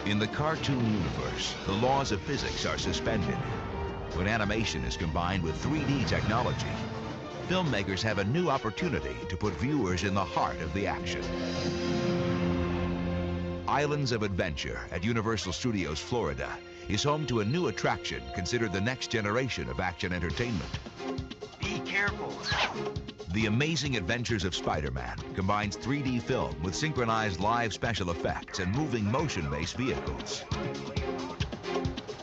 In the cartoon universe, the laws of physics are suspended. When animation is combined with 3D technology, filmmakers have a new opportunity to put viewers in the heart of the action. Islands of Adventure at Universal Studios Florida is home to a new attraction considered the next generation of action entertainment. Be careful. The Amazing Adventures of Spider-Man combines 3D film with synchronized live special effects and moving motion-based vehicles.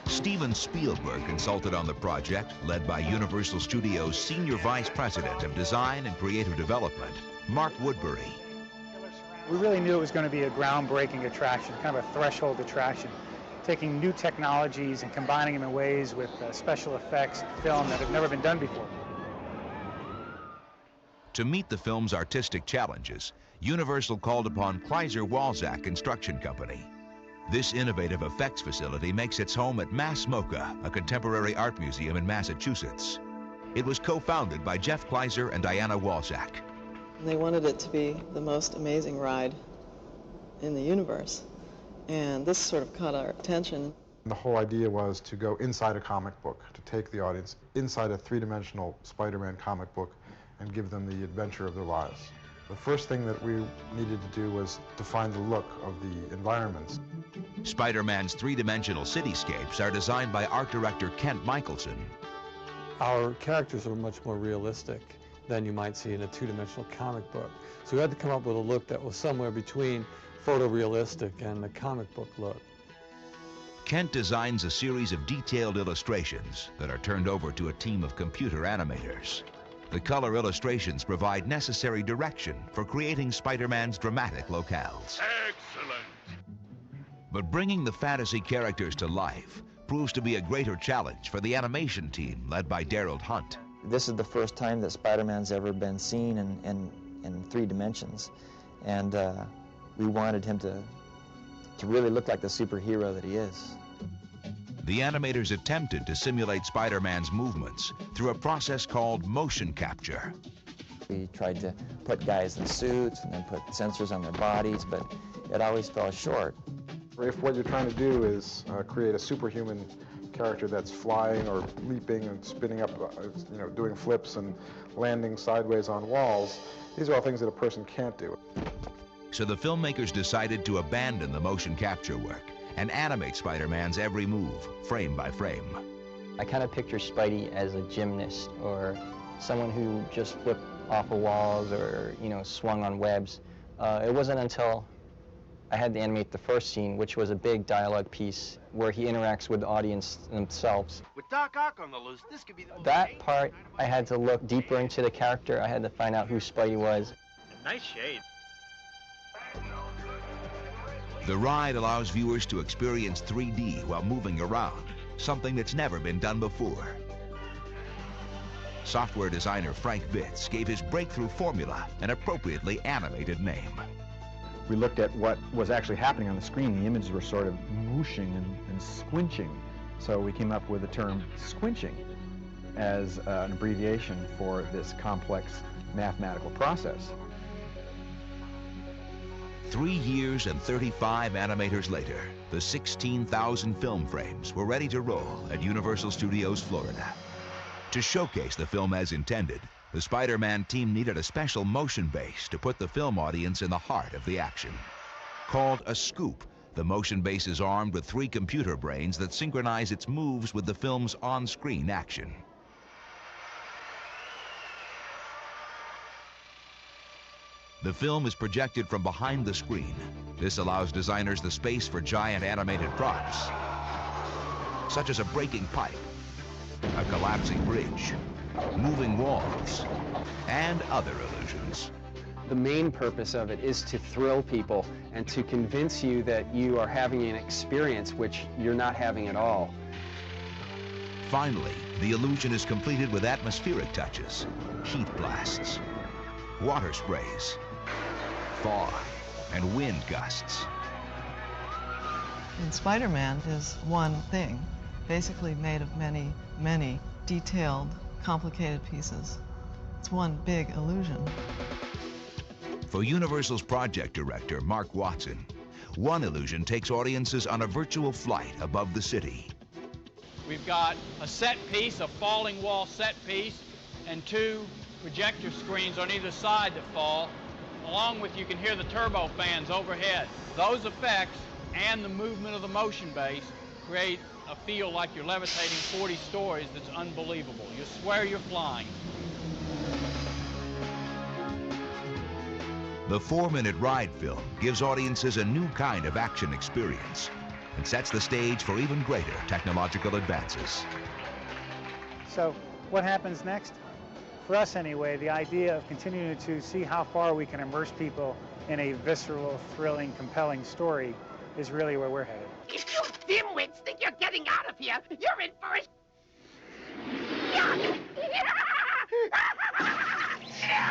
Steven Spielberg consulted on the project, led by Universal Studios Senior Vice President of Design and Creative Development, Mark Woodbury. We really knew it was going to be a groundbreaking attraction, kind of a threshold attraction, taking new technologies and combining them in ways with special effects film that have never been done before. To meet the film's artistic challenges, Universal called upon Kleiser-Walzak Construction Company. This innovative effects facility makes its home at Mass MoCA, a contemporary art museum in Massachusetts. It was co-founded by Jeff Kleiser and Diana Walzak. They wanted it to be the most amazing ride in the universe, and this sort of caught our attention. The whole idea was to go inside a comic book, to take the audience inside a three-dimensional Spider-Man comic book and give them the adventure of their lives. The first thing that we needed to do was define the look of the environments. Spider-Man's three-dimensional cityscapes are designed by art director Kent Michelson. Our characters are much more realistic than you might see in a two-dimensional comic book. So we had to come up with a look that was somewhere between photorealistic and the comic book look. Kent designs a series of detailed illustrations that are turned over to a team of computer animators. The color illustrations provide necessary direction for creating Spider-Man's dramatic locales. Excellent. But bringing the fantasy characters to life proves to be a greater challenge for the animation team led by Daryl Hunt. This is the first time that Spider-Man's ever been seen in 3 dimensions, and we wanted him to really look like the superhero that he is. The animators attempted to simulate Spider-Man's movements through a process called motion capture. We tried to put guys in suits and then put sensors on their bodies, but it always fell short. If what you're trying to do is create a superhuman character that's flying or leaping and spinning up, doing flips and landing sideways on walls, these are all things that a person can't do. So the filmmakers decided to abandon the motion capture work and animate Spider-Man's every move, frame by frame. I kind of picture Spidey as a gymnast or someone who just flipped off of walls or, swung on webs. It wasn't until I had to animate the first scene, which was a big dialogue piece where he interacts with the audience themselves. With Doc Ock on the loose, this could be the That part, I had to look deeper into the character. I had to find out who Spidey was. Nice shade. The ride allows viewers to experience 3D while moving around, something that's never been done before. Software designer Frank Vitz gave his breakthrough formula an appropriately animated name. We looked at what was actually happening on the screen. The images were sort of mooshing and squinching. So we came up with the term squinching as an abbreviation for this complex mathematical process. 3 years and 35 animators later, the 16,000 film frames were ready to roll at Universal Studios Florida. To showcase the film as intended, the Spider-Man team needed a special motion base to put the film audience in the heart of the action. Called a scoop, the motion base is armed with 3 computer brains that synchronize its moves with the film's on-screen action. The film is projected from behind the screen. This allows designers the space for giant animated props, such as a breaking pipe, a collapsing bridge, moving walls, and other illusions. The main purpose of it is to thrill people and to convince you that you are having an experience which you're not having at all. Finally, the illusion is completed with atmospheric touches, heat blasts, water sprays, fog, and wind gusts. And Spider-Man is one thing, basically made of many, many detailed, complicated pieces. It's one big illusion. For Universal's project director, Mark Watson, one illusion takes audiences on a virtual flight above the city. We've got a set piece, a falling wall set piece, and 2 projector screens on either side that fall. Along with, you can hear the turbo fans overhead. Those effects and the movement of the motion base create a feel like you're levitating 40 stories that's unbelievable. You swear you're flying. The 4-minute ride film gives audiences a new kind of action experience and sets the stage for even greater technological advances. So what happens next? For us anyway, the idea of continuing to see how far we can immerse people in a visceral, thrilling, compelling story is really where we're headed. If you dimwits think you're getting out of here, you're in for a...